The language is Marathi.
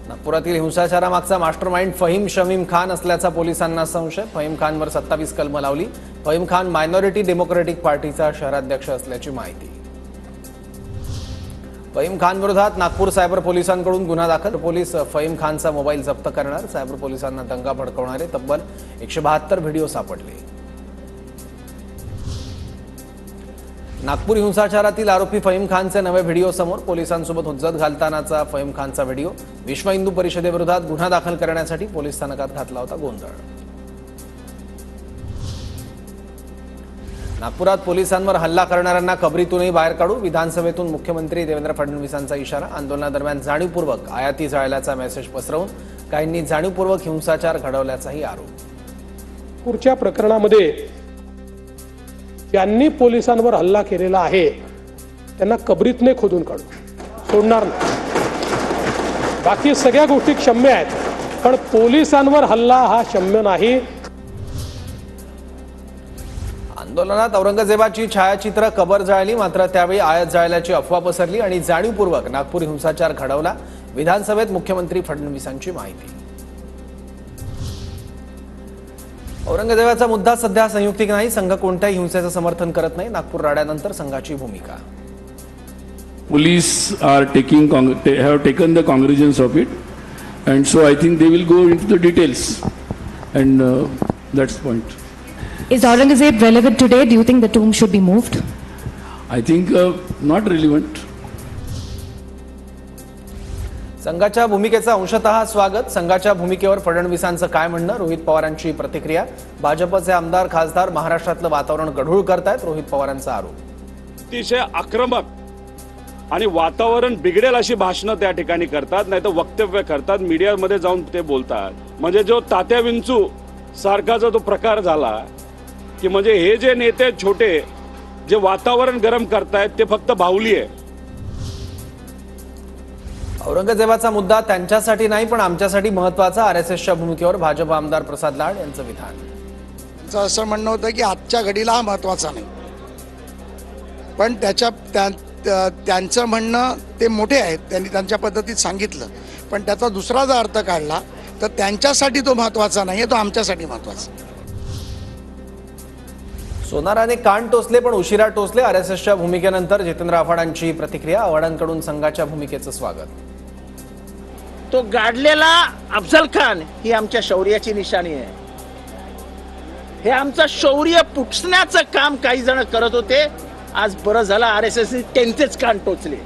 नागपुरातील हिंसाचारामागचा मास्टरमाइंड फहीम शमीम खान असल्याचा पोलिसांना संशय। फहीम खानवर 27 कलम लावली। फहीम खान मायनॉरिटी डेमोक्रेटिक पार्टीचा शहराध्यक्ष असल्याची माहिती। फहीम खान विरोधात नागपूर सायबर पोलिसांकडून गुन्हा दाखल। पोलीस फहीम खानचा मोबाईल जप्त करणार। सायबर पोलिसांना दंगा भडकवणारे तब्बल 172 व्हिडिओ सापडले। नागपूर हिंसाचारातील आरोपी फहीम खानचे नवे व्हिडिओ समोर। पोलिसांसोबत हुज्जत घालतानाचा फहीम खानचा व्हिडिओ। विश्व हिंदू परिषदेविरोधात गुन्हा दाखल करण्यासाठी पोलीस स्थानकात घातला होता गोंधळ। नागपुरात पोलिसांवर हल्ला करणाऱ्यांना कबरीतूनही बाहेर काढू। विधानसभेतून मुख्यमंत्री देवेंद्र फडणवीसांचा इशारा। आंदोलनादरम्यान जाणीवपूर्वक आयाती जाळल्याचा मेसेज पसरवून काहींनी जाणीवपूर्वक हिंसाचार घडवल्याचाही आरोप। नागपूरच्या प्रकरणामध्ये ज्यांनी पोलिसांवर हल्ला केलेला आहे त्यांना कबरीतने खोदून काढू, सोडणार नाही। बाकी सगळ्या गोष्टी क्षम्य आहेत, पण पोलिसांवर हल्ला हा क्षम्य नाही। आंदोलनात औरंगजेबाची छायाचित्र कबर जाळली, मात्र त्यावेळी आयात जाळल्याची अफवा पसरली आणि जाणीवपूर्वक नागपूर हिंसाचार घडवला। विधानसभेत मुख्यमंत्री फडणवीसांची माहिती। औरंगजेबाचा मुद्दा सध्या संयुक्तिक नाही। संघ कोणत्याही हिंसेचं समर्थन करत नाही। नागपूर राड्यानंतर संघाची भूमिका। Police have taken the cognizance of it, and so I think they will go into the details, and that's the point. Is Aurangzeb relevant today? Do you think the tomb should be moved? I think not relevant. संघाच्या भूमिकेचा अंशतः स्वागत। संघाच्या भूमिकेवर फडणवीसांचं काय म्हणणं? रोहित पवारांची प्रतिक्रिया। भाजपचे आमदार खासदार महाराष्ट्रातलं वातावरण गढूळ करतायत, रोहित पवारांचा आरोप। अतिशय आक्रमक आणि वातावरण बिघडेल अशी भाषणं त्या ठिकाणी करतात, नाही तर वक्तव्य करतात, मीडियामध्ये जाऊन ते बोलतात। म्हणजे जो तात्या विंचू सारखाचा तो प्रकार झाला की म्हणजे हे जे नेते छोटे जे वातावरण गरम करतायत ते फक्त बाहुली आहे। औरंगजेबाचा मुद्दा त्यांच्यासाठी नाही पण आमच्यासाठी महत्त्वाचा। आरएसएसच्या भूमिकेवर भाजप आमदार प्रसाद लाड यांचं विधान। त्यांचं असं म्हणणं होतं की आजच्या घडीला हा महत्त्वाचा नाही, पण त्यांचं म्हणणं ते मोठे आहेत, त्यांनी त्यांच्या पद्धतीत सांगितलं, पण त्याचा दुसरा जर अर्थ काढला तर त्यांच्यासाठी तो महत्त्वाचा नाही, तो आमच्यासाठी महत्त्वाचा। सोनाराने कान टोचले पण उशिरा टोचले। आरएसएसच्या भूमिकेनंतर जितेंद्र आव्हाडांची प्रतिक्रिया। आव्हाडांकडून संघाच्या भूमिकेचं स्वागत। तो गाडलेला अफजल खान ही आमच्या शौर्याची निशाणी आहे। हे आमचं शौर्य पुसण्याचं काम काही जण करत होते। आज बरं झालं आरएसएसने त्यांचेच कान टोचले।